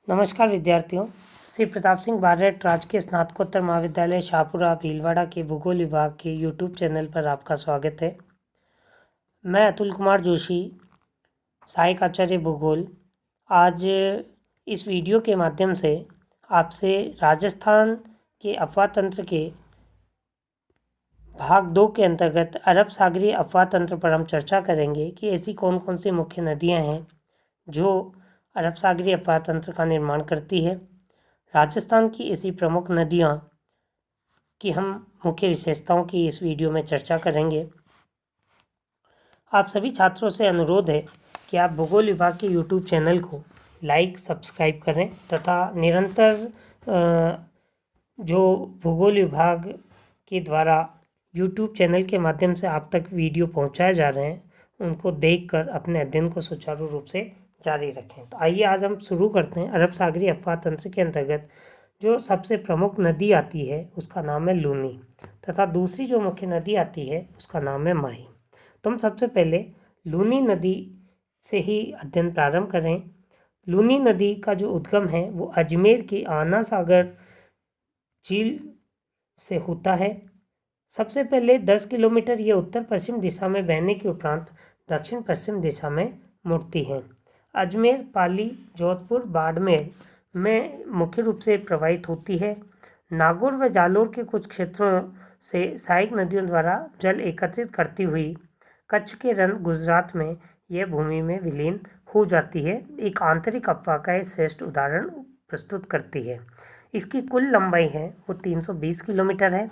नमस्कार विद्यार्थियों। श्री प्रताप सिंह बारठ राजकीय स्नातकोत्तर महाविद्यालय शाहपुरा भीलवाड़ा के भूगोल विभाग के यूट्यूब चैनल पर आपका स्वागत है। मैं अतुल कुमार जोशी, सहायक आचार्य भूगोल, आज इस वीडियो के माध्यम से आपसे राजस्थान के अफवाह तंत्र के भाग 2 के अंतर्गत अरब सागरीय अफवाह तंत्र पर हम चर्चा करेंगे कि ऐसी कौन कौन सी मुख्य नदियां हैं जो अरब सागरीय अफवाह तंत्र का निर्माण करती है। राजस्थान की ऐसी प्रमुख नदियां की हम मुख्य विशेषताओं की इस वीडियो में चर्चा करेंगे। आप सभी छात्रों से अनुरोध है कि आप भूगोल विभाग के यूट्यूब चैनल को लाइक सब्सक्राइब करें तथा निरंतर जो भूगोल विभाग के द्वारा यूट्यूब चैनल के माध्यम से आप तक वीडियो पहुंचाए जा रहे हैं उनको देखकर अपने अध्ययन को सुचारू रूप से जारी रखें। तो आइए आज हम शुरू करते हैं। अरब सागरीय अफवाह तंत्र के अंतर्गत जो सबसे प्रमुख नदी आती है उसका नाम है लूनी तथा दूसरी जो मुख्य नदी आती है उसका नाम है माही। तो हम सबसे पहले लूनी नदी से ही अध्ययन प्रारंभ करें। लूनी नदी का जो उद्गम है वो अजमेर के आना सागर झील से होता है। सबसे पहले 10 किलोमीटर ये उत्तर पश्चिम दिशा में बहने के उपरांत दक्षिण पश्चिम दिशा में मुड़ती है। अजमेर, पाली, जोधपुर, बाड़मेर में मुख्य रूप से प्रवाहित होती है। नागौर व जालोर के कुछ क्षेत्रों से सहायक नदियों द्वारा जल एकत्रित करती हुई कच्छ के रन गुजरात में यह भूमि में विलीन हो जाती है। एक आंतरिक अफवाह का एक श्रेष्ठ उदाहरण प्रस्तुत करती है। इसकी कुल लंबाई है वो 320 किलोमीटर है।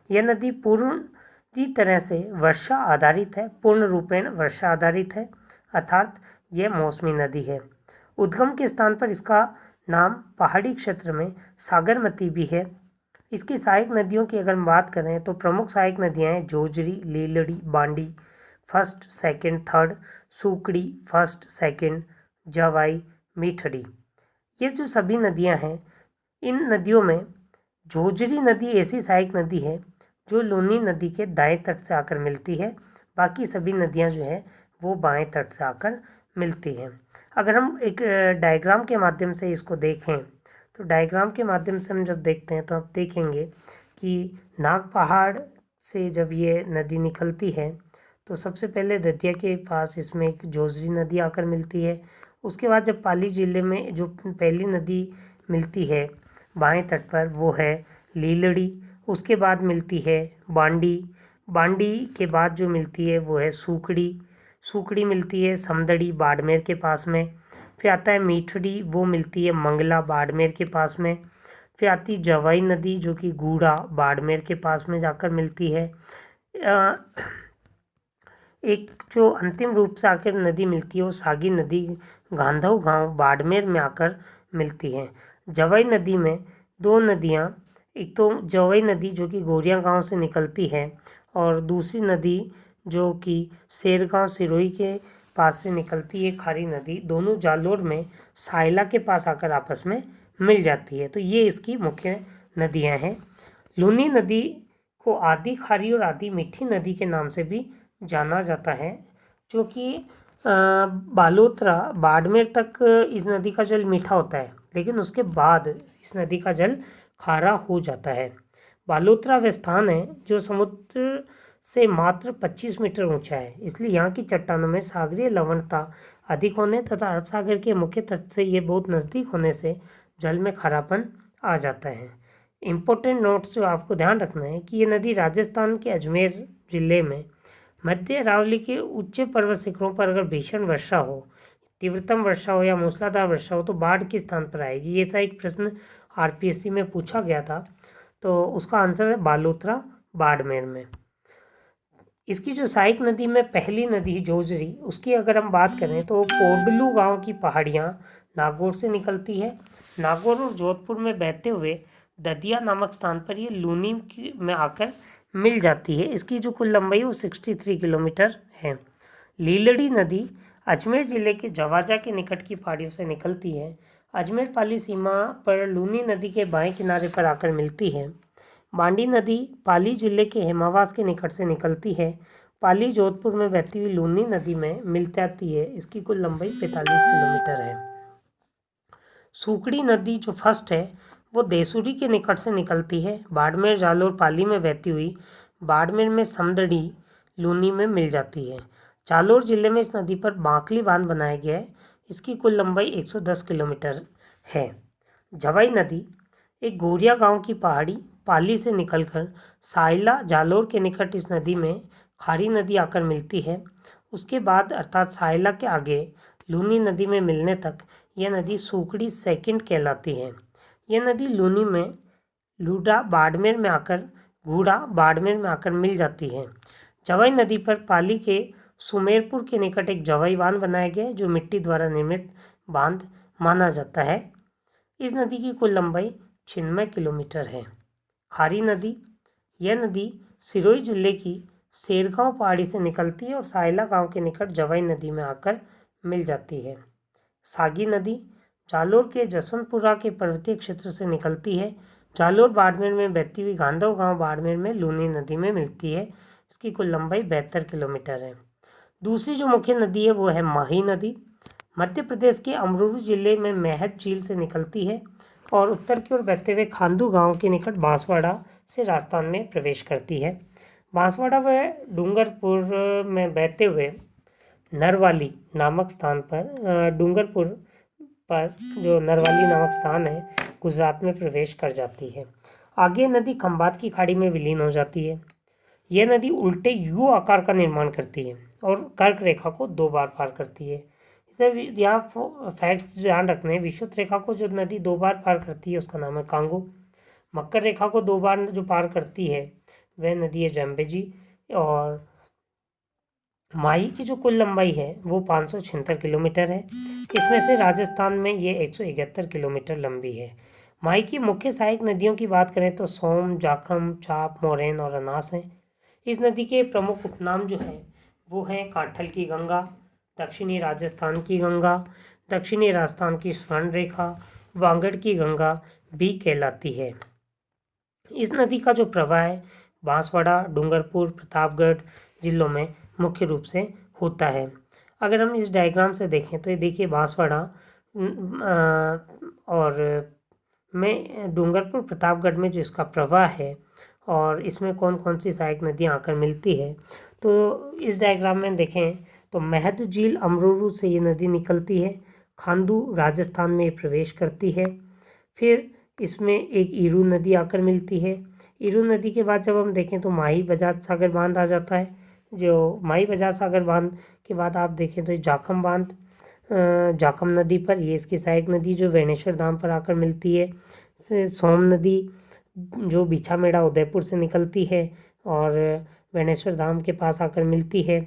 यह नदी पूरी तरह से वर्षा आधारित है, पूर्ण रूपेण वर्षा आधारित है, अर्थात यह मौसमी नदी है। उद्गम के स्थान पर इसका नाम पहाड़ी क्षेत्र में सागरमती भी है। इसकी सहायक नदियों की अगर हम बात करें तो प्रमुख सहायक नदियां हैं Jojri, Lilri, Bandi first, second, third, Sukri first, second, Jawai, Mithri. ये जो सभी नदियां हैं, इन नदियों में जोजरी नदी ऐसी सहायक नदी है जो लूनी नदी के दाएं तट से आकर मिलती है। बाकी सभी नदियां जो है वो बाएं तट से आकर मिलती हैं। अगर हम एक डायग्राम के माध्यम से इसको देखें तो डायग्राम के माध्यम से हम जब देखते हैं तो आप देखेंगे कि नाग पहाड़ से जब ये नदी निकलती है तो सबसे पहले दतिया के पास इसमें एक जोजरी नदी आकर मिलती है। उसके बाद जब पाली जिले में जो पहली नदी मिलती है बाएं तट पर वो है लीलड़ी। उसके बाद मिलती है बांडी। बांडी के बाद जो मिलती है वो है सूकड़ी। सूकड़ी मिलती है समदड़ी बाड़मेर के पास में। फिर आता है मीठड़ी, वो मिलती है मंगला बाड़मेर के पास में। फिर आती जवाई नदी जो कि गूढ़ा बाड़मेर के पास में जाकर मिलती है। एक जो अंतिम रूप से आकर नदी मिलती है वो सागी नदी गांधव गांव बाड़मेर में आकर मिलती है। जवाई नदी में दो नदियाँ, एक तो जवाई नदी जो कि गोरिया गांव से निकलती है और दूसरी नदी जो कि शेरगांव सिरोही के पास से निकलती है खारी नदी, दोनों जालोर में सायला के पास आकर आपस में मिल जाती है। तो ये इसकी मुख्य नदियां हैं। लूनी नदी को आधी खारी और आधी मीठी नदी के नाम से भी जाना जाता है, जो कि बालोतरा बाड़मेर तक इस नदी का जल मीठा होता है लेकिन उसके बाद इस नदी का जल खारा हो जाता है। बालोतरा वह स्थान है जो समुद्र से मात्र 25 मीटर ऊंचा है, इसलिए यहाँ की चट्टानों में सागरीय लवणता अधिक होने तथा अरब सागर के मुख्य तट से ये बहुत नज़दीक होने से जल में खारापन आ जाता है। इम्पोर्टेंट नोट्स जो आपको ध्यान रखना है कि ये नदी राजस्थान के अजमेर जिले में मध्य अरावली के उच्च पर्वत शिखरों पर अगर भीषण वर्षा हो, तीव्रतम वर्षा हो या मूसलाधार वर्षा हो तो बाढ़ किस स्थान पर आएगी। ये ऐसा एक प्रश्न आरपीएससी में पूछा गया था, तो उसका आंसर है बालोतरा बाड़मेर में। इसकी जो सहायक नदी में पहली नदी जोजरी, उसकी अगर हम बात करें तो पोडलू गांव की पहाड़ियाँ नागौर से निकलती है। नागौर और जोधपुर में बहते हुए ददिया नामक स्थान पर ये लूनी में आकर मिल जाती है। इसकी जो कुल लंबाई है वो 63 किलोमीटर है। लीलड़ी नदी अजमेर जिले के जवाजा के निकट की पहाड़ियों से निकलती है। अजमेर पाली सीमा पर लूनी नदी के बाएं किनारे पर आकर मिलती है। बांडी नदी पाली जिले के हेमावास के निकट से निकलती है। पाली जोधपुर में बहती हुई लूनी नदी में मिल जाती है। इसकी कुल लंबाई 45 किलोमीटर है। सुकड़ी नदी जो फर्स्ट है वो देसूरी के निकट से निकलती है, बाड़मेर, जालोर, पाली में बहती हुई बाड़मेर में समदड़ी लूनी में मिल जाती है। जालोर जिले में इस नदी पर बांकली बांध बनाया गया है। इसकी कुल लंबाई 110 किलोमीटर है। जवाई नदी एक गोरिया गांव की पहाड़ी पाली से निकलकर साइला जालोर के निकट इस नदी में खारी नदी आकर मिलती है। उसके बाद अर्थात साइला के आगे लूनी नदी में मिलने तक यह नदी सुकड़ी सेकंड कहलाती है। यह नदी लूनी में लूडा बाड़मेर में आकर घूड़ा बाड़मेर में आकर मिल जाती है। जवाई नदी पर पाली के सुमेरपुर के निकट एक जवाई बांध बनाया गया है जो मिट्टी द्वारा निर्मित बांध माना जाता है। इस नदी की कुल लंबाई 96 किलोमीटर है। खारी नदी, यह नदी सिरोही जिले की शेरगांव पहाड़ी से निकलती है और साइला गांव के निकट जवाई नदी में आकर मिल जाती है। सागी नदी जालोर के जसवंतपुरा के पर्वतीय क्षेत्र से निकलती है। जालोर बाड़मेर में बहती हुई गांधव गांव बाड़मेर में लूनी नदी में मिलती है। इसकी कुल लंबाई 72 किलोमीटर है। दूसरी जो मुख्य नदी है वो है माही नदी। मध्य प्रदेश के अमरूर जिले में मेहत झील से निकलती है और उत्तर की ओर बहते हुए खांदू गांव के निकट बांसवाड़ा से राजस्थान में प्रवेश करती है। बांसवाड़ा व डूंगरपुर में बहते हुए नरवाली नामक स्थान पर डूंगरपुर पर जो नरवाली नामक स्थान है गुजरात में प्रवेश कर जाती है। आगे नदी खंबात की खाड़ी में विलीन हो जाती है। यह नदी उल्टे यू आकार का निर्माण करती है और कर्क रेखा को 2 बार पार करती है। इसे यहाँ फैक्ट्स ध्यान रखने हैं। विषुवत रेखा को जो नदी 2 बार पार करती है उसका नाम है कांगो। मकर रेखा को 2 बार जो पार करती है वह नदी है जम्बेजी। और माही की जो कुल लंबाई है वो 576 किलोमीटर है। इसमें से राजस्थान में ये 171 किलोमीटर लंबी है। माही की मुख्य सहायक नदियों की बात करें तो सोम, जाखम, चाप, मोरैन और अनास हैं। इस नदी के प्रमुख उपनाम जो हैं वो हैं काठल की गंगा, दक्षिणी राजस्थान की गंगा, दक्षिणी राजस्थान की स्वर्ण रेखा, वांगड़ की गंगा भी कहलाती है। इस नदी का जो प्रवाह है बांसवाड़ा, डूंगरपुर, प्रतापगढ़ जिलों में मुख्य रूप से होता है। अगर हम इस डायग्राम से देखें तो ये देखिए बांसवाड़ा और में डूंगरपुर प्रतापगढ़ में जो इसका प्रवाह है और इसमें कौन कौन सी सहायक नदियाँ आकर मिलती है। तो इस डायग्राम में देखें तो मेहत झील अमरूरू से ये नदी निकलती है। खांदू राजस्थान में प्रवेश करती है। फिर इसमें एक ईरू नदी आकर मिलती है। ईरू नदी के बाद जब हम देखें तो माही बजाज सागर बांध आ जाता है। जो माही बजाज सागर बांध के बाद आप देखें तो जाखम बांध जाखम नदी पर ये इसकी सहायक नदी जो वेणेश्वर धाम पर आकर मिलती है। सोम नदी जो बिछामेड़ा उदयपुर से निकलती है और वेणेश्वर धाम के पास आकर मिलती है।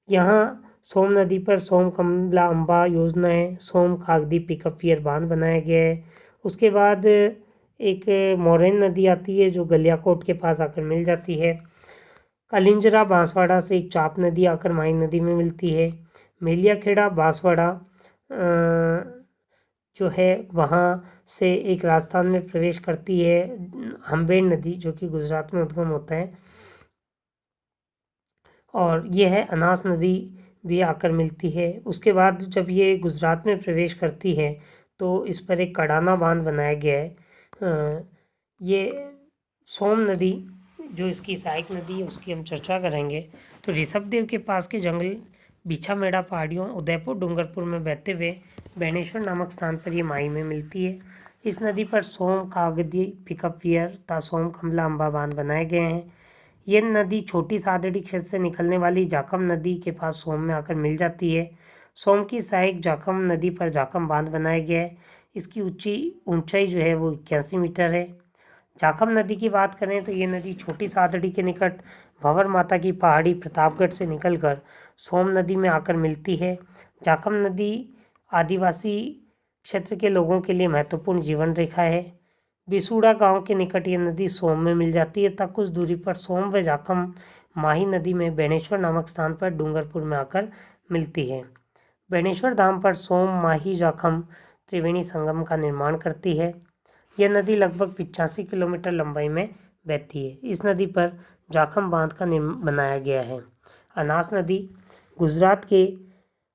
यहाँ सोम नदी पर सोम कमला अम्बा योजना है। सोम कागदी पिकअप पियर बांध बनाया गया है। उसके बाद एक मोरैन नदी आती है जो गलियाकोट के पास आकर मिल जाती है। कलिंजरा बांसवाड़ा से एक चाप नदी आकर माही नदी में मिलती है। मेलियाखेड़ा बांसवाड़ा जो है वहाँ से एक राजस्थान में प्रवेश करती है। हम्बेड़ नदी जो कि गुजरात में उद्गम होता है और ये है अनास नदी भी आकर मिलती है। उसके बाद जब ये गुजरात में प्रवेश करती है तो इस पर एक कड़ाना बांध बनाया गया है। ये सोम नदी जो इसकी सहायक नदी है उसकी हम चर्चा करेंगे। तो ऋषभदेव के पास के जंगल बिछामेड़ा पहाड़ियों उदयपुर डूंगरपुर में बहते हुए बेणेश्वर नामक स्थान पर ये माही में मिलती है। इस नदी पर सोम कागदी पिकअप पियर तथा सोम कमला अम्बा बांध बनाए गए हैं। यह नदी छोटी सादड़ी क्षेत्र से निकलने वाली जाखम नदी के पास सोम में आकर मिल जाती है। सोम की सहायक जाखम नदी पर जाखम बांध बनाया गया है। इसकी ऊंचाई जो है वो 81 मीटर है। जाखम नदी की बात करें तो ये नदी छोटी सादड़ी के निकट भंवर माता की पहाड़ी प्रतापगढ़ से निकलकर सोम नदी में आकर मिलती है। जाखम नदी आदिवासी क्षेत्र के लोगों के लिए महत्वपूर्ण जीवन रेखा है। बिसूड़ा गांव के निकट ये नदी सोम में मिल जाती है तथा कुछ दूरी पर सोम व जाखम माही नदी में बेणेश्वर नामक स्थान पर डूंगरपुर में आकर मिलती है। बेणेश्वर धाम पर सोम माही जाखम त्रिवेणी संगम का निर्माण करती है। यह नदी लगभग 85 किलोमीटर लंबाई में बहती है। इस नदी पर जाखम बांध का बनाया गया है। अनास नदी गुजरात के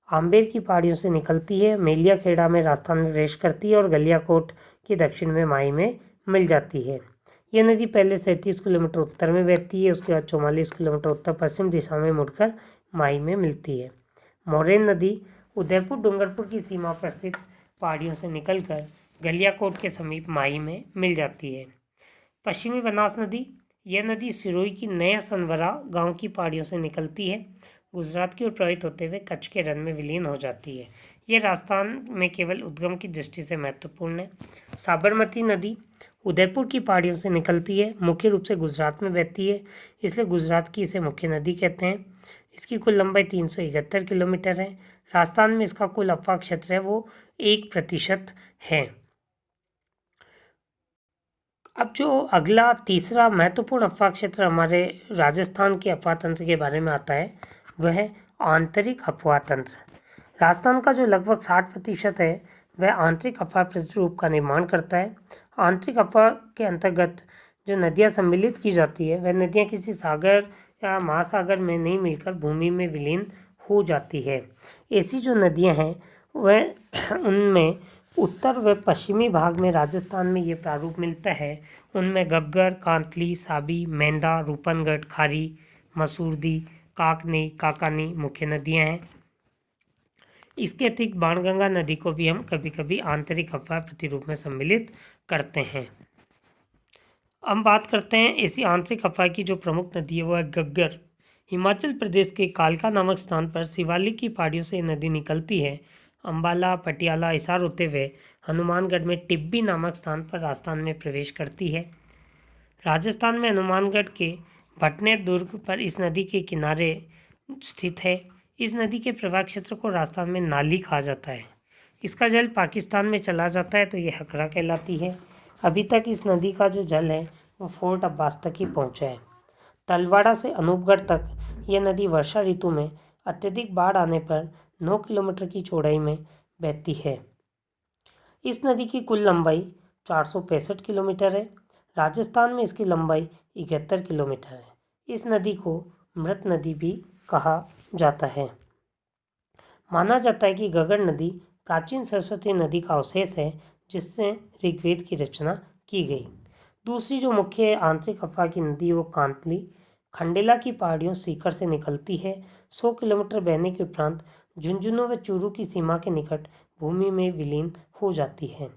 आम्बेर की पहाड़ियों से निकलती है, मेलिया खेड़ा में राजस्थान में प्रवेश करती है और गलियाकोट के दक्षिण में माई में मिल जाती है। यह नदी पहले 37 किलोमीटर उत्तर में बहती है, उसके बाद 44 किलोमीटर उत्तर पश्चिम दिशा में मुड़कर माई में मिलती है। मोरेन नदी उदयपुर डूंगरपुर की सीमा पर स्थित पहाड़ियों से निकलकर गलियाकोट के समीप माई में मिल जाती है। पश्चिमी बनास नदी, यह नदी सिरोही की नया सनवरा गांव की पहाड़ियों से निकलती है, गुजरात की ओर प्रवाहित होते हुए कच्छ के रन में विलीन हो जाती है। यह राजस्थान में केवल उद्गम की दृष्टि से महत्वपूर्ण है। साबरमती नदी उदयपुर की पहाड़ियों से निकलती है, मुख्य रूप से गुजरात में बहती है, इसलिए गुजरात की इसे मुख्य नदी कहते हैं। इसकी कुल लंबाई 371 किलोमीटर है। राजस्थान में इसका कुल अफवाह क्षेत्र है वो 1% है। अब जो अगला तीसरा महत्वपूर्ण अफवाह क्षेत्र हमारे राजस्थान के अफवाह तंत्र के बारे में आता है वह है आंतरिक अफवाह तंत्र। राजस्थान का जो लगभग 60% है वह आंतरिक अफवाह प्रतिरूप का निर्माण करता है। आंतरिक अफवाह के अंतर्गत जो नदियाँ सम्मिलित की जाती है वह नदियाँ किसी सागर या महासागर में नहीं मिलकर भूमि में विलीन हो जाती है। ऐसी जो नदियाँ हैं वह उनमें उत्तर व पश्चिमी भाग में राजस्थान में ये प्रारूप मिलता है। उनमें गग्गर, कांतली, साबी, मेंधा, रूपनगढ़, खारी, मसूरदी, काकनी, काकानी मुख्य नदियाँ हैं। इसके अतिरिक्त बाणगंगा नदी को भी हम कभी कभी आंतरिक अफवाह प्रतिरूप में सम्मिलित करते हैं। हम बात करते हैं ऐसी आंतरिक अफवाह की जो प्रमुख नदी है वो है गग्गर। हिमाचल प्रदेश के कालका नामक स्थान पर शिवालिक की पहाड़ियों से नदी निकलती है। अंबाला, पटियाला, हिसार होते हुए हनुमानगढ़ में टिब्बी नामक स्थान पर राजस्थान में प्रवेश करती है। राजस्थान में हनुमानगढ़ के भटनेर दुर्ग पर इस नदी के किनारे स्थित है। इस नदी के प्रवाह क्षेत्र को राजस्थान में नाली कहा जाता है। इसका जल पाकिस्तान में चला जाता है तो ये हकरा कहलाती है। अभी तक इस नदी का जो जल है वो फोर्ट अब्बास तक ही पहुँचा है। तलवाड़ा से अनूपगढ़ तक यह नदी वर्षा ऋतु में अत्यधिक बाढ़ आने पर 9 किलोमीटर की चौड़ाई में बहती है। इस नदी की कुल लंबाई 465 किलोमीटर है। राजस्थान में इसकी लंबाई 71 किलोमीटर है। इस नदी को मृत नदी भी कहा जाता है। माना जाता है कि गगन नदी प्राचीन सरस्वती नदी का अवशेष है जिससे ऋग्वेद की रचना की गई। दूसरी जो मुख्य आंतरिक अफवाह की नदी वो कांतली खंडेला की पहाड़ियों सीकर से निकलती है। 100 किलोमीटर बहने के उपरांत झुंझुनू व चूरू की सीमा के निकट भूमि में विलीन हो जाती है।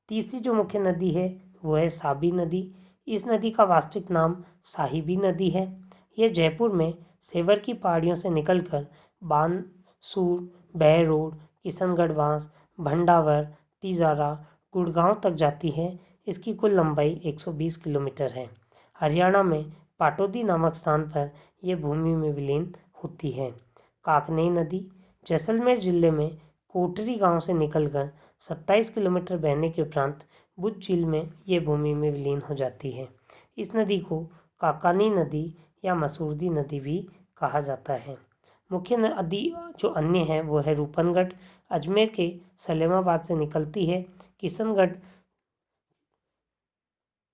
तीसरी जो मुख्य नदी है वो है साबी नदी। इस नदी का वास्तविक नाम साहिबी नदी है। यह जयपुर में सेवर की पहाड़ियों से निकलकर बानसूर, बहरोड, किशनगढ़ बांस, भंडावर, तिजारा, गुड़गांव तक जाती है। इसकी कुल लंबाई 120 किलोमीटर है। हरियाणा में पाटौदी नामक स्थान पर यह भूमि में विलीन होती है। काकनेई नदी जैसलमेर जिले में कोटरी गांव से निकलकर 27 किलोमीटर बहने के उपरांत बुद्ध झील में ये भूमि में विलीन हो जाती है। इस नदी को काकानी नदी या मसूरदी नदी भी कहा जाता है। मुख्य नदी जो अन्य है वो है रूपनगढ़, अजमेर के सलेमाबाद से निकलती है। किशनगढ़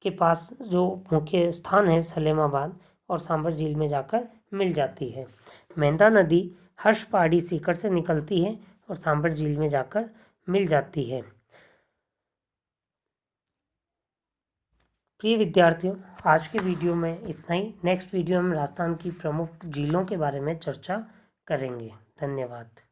के पास जो मुख्य स्थान है सलेमाबाद और सांबर झील में जाकर मिल जाती है। मेंधा नदी हर्ष पहाड़ी सीकर से निकलती है और सांबर झील में जाकर मिल जाती है। प्रिय विद्यार्थियों, आज के वीडियो में इतना ही। नेक्स्ट वीडियो में राजस्थान की प्रमुख झीलों के बारे में चर्चा करेंगे। धन्यवाद।